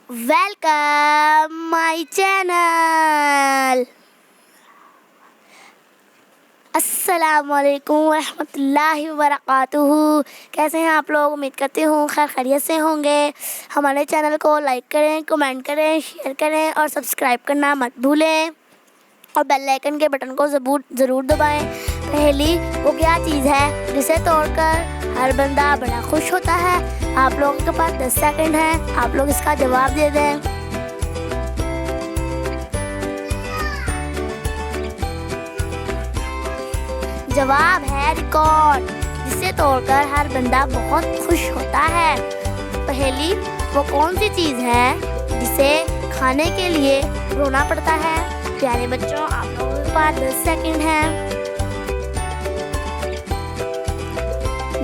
Welcome my channel. अस्सलामुअलैकुम रहमतुल्लाहि वबरकातुहू। कैसे हैं आप लोग? उम्मीद करती हूँ खैर खैरियत से होंगे। हमारे चैनल को लाइक करें, कमेंट करें, शेयर करें और सब्सक्राइब करना मत भूलें और बेल आइकन के बटन को ज़रूर दबाएं। पहली वो क्या चीज़ है जिसे तोड़कर हर बंदा बड़ा खुश होता है? आप लोगों के पास 10 सेकंड है, आप लोग इसका जवाब दे दें। जवाब है रिकॉर्ड, जिसे तोड़कर हर बंदा बहुत खुश होता है। पहली वो कौन सी चीज़ है जिसे खाने के लिए रोना पड़ता है? प्यारे बच्चों, आप लोगों के पास 10 सेकंड है।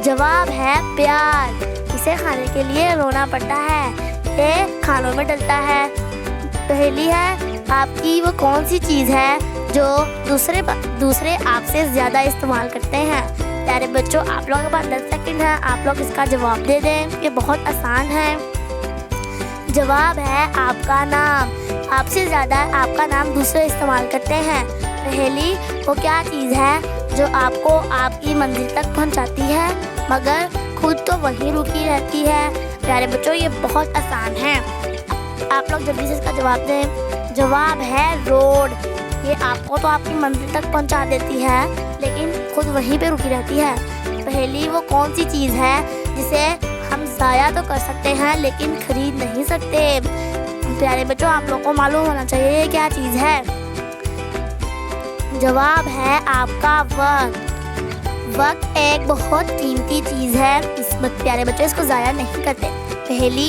जवाब है प्याज, इसे खाने के लिए रोना पड़ता है, ये खानों में डलता है। पहली है आपकी वो कौन सी चीज़ है जो दूसरे आपसे ज़्यादा इस्तेमाल करते हैं? प्यारे बच्चों, आप लोगों के पास 10 सेकंड है, आप लोग इसका जवाब दे दें, ये बहुत आसान है। जवाब है आपका नाम, आपसे ज़्यादा आपका नाम दूसरे इस्तेमाल करते हैं। पहली वो क्या चीज़ है जो आपको आपकी मंजिल तक पहुंचाती है मगर खुद तो वहीं रुकी रहती है? प्यारे बच्चों, ये बहुत आसान है, आप लोग जल्दी से इसका जवाब दें। जवाब है रोड, ये आपको तो आपकी मंजिल तक पहुंचा देती है लेकिन खुद वहीं पे रुकी रहती है। पहली वो कौन सी चीज़ है जिसे हम ज़ाया तो कर सकते हैं लेकिन खरीद नहीं सकते? प्यारे बच्चों, आप लोग को मालूम होना चाहिए ये क्या चीज़ है। जवाब है आपका वक्त। वक्त एक बहुत कीमती चीज़ है, प्यारे बच्चों इसको ज़ाया नहीं करते। पहली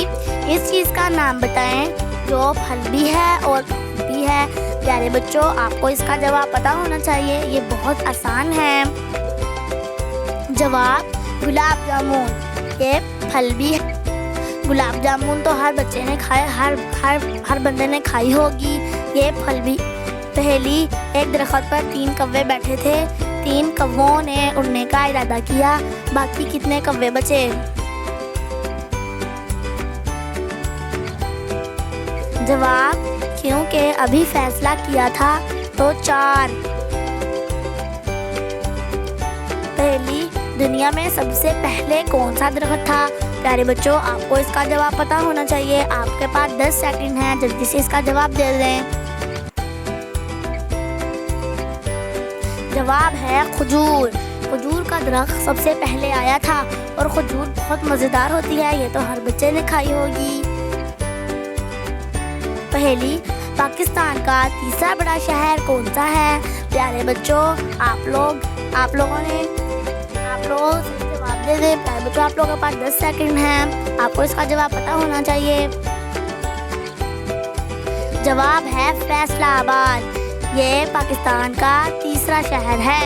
इस चीज़ का नाम बताएं जो फल भी है और भी है। प्यारे बच्चों, आपको इसका जवाब पता होना चाहिए, ये बहुत आसान है। जवाब गुलाब जामुन, ये फल भी है। गुलाब जामुन तो हर बच्चे ने खाए, हर बंदे ने खाई होगी, ये फल भी। पहली एक दरख्त पर 3 कौवे बैठे थे, 3 कौवों ने उड़ने का इरादा किया, बाकी कितने कौवे बचे? जवाब क्योंकि अभी फैसला किया था तो 4। पहली दुनिया में सबसे पहले कौन सा दरख्त था? प्यारे बच्चों, आपको इसका जवाब पता होना चाहिए, आपके पास 10 सेकंड है, जल्दी से इसका जवाब दे दें। जवाब है खजूर, खजूर का दरख्त सबसे पहले आया था और खजूर बहुत मज़ेदार होती है, ये तो हर बच्चे ने खाई होगी। पहली पाकिस्तान का तीसरा बड़ा शहर कौन सा है? प्यारे बच्चों, आप लोग जवाब दे दें। प्यारे बच्चों, आप लोगों के पास 10 सेकंड हैं, आपको इसका जवाब पता होना चाहिए। जवाब है फैसलाबाद, ये पाकिस्तान का तीसरा शहर है।